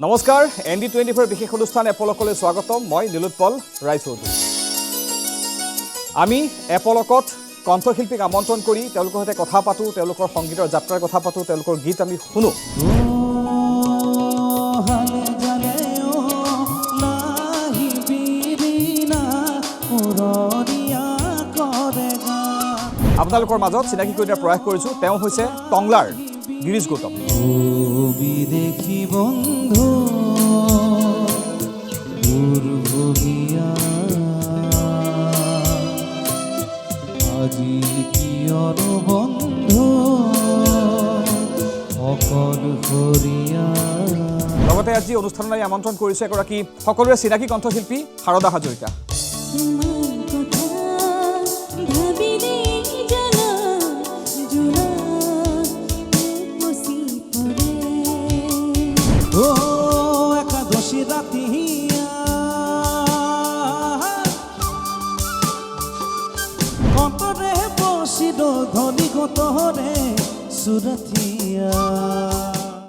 নমস্কাৰ ND24 বিশেষ অনুষ্ঠান এপলকলৈ স্বাগতম মই নীলোৎপল ৰায়চৌধুৰী আমি এপলকত কণ্ঠশিল্পীক আমন্ত্ৰণ কৰি তেওঁলোকৰ সৈতে কথা পাতো তেওঁলোকৰ সংগীতৰ যাত্ৰাৰ কথা পাতো তেওঁলোকৰ গীত আমি শুনো আপোনালোকৰ মাজত চিনাকি কৰি দিয়াৰ প্ৰয়াস কৰিছো তেওঁ হৈছে টংলাৰ গিৰীশ গৌতম দেখি বন্ধু দুৰ্ভোগিয়া আজি কিয়ৰ বন্ধু অকল কৰিয়া লগতে আজি অনুষ্ঠানলৈ আমন্ত্ৰণ কৰিছে এগৰাকী সকলোৰে চিনাকি কণ্ঠশিল্পী শাৰদা হাজৰিকা ধনী গতৰে সুৰথিয়া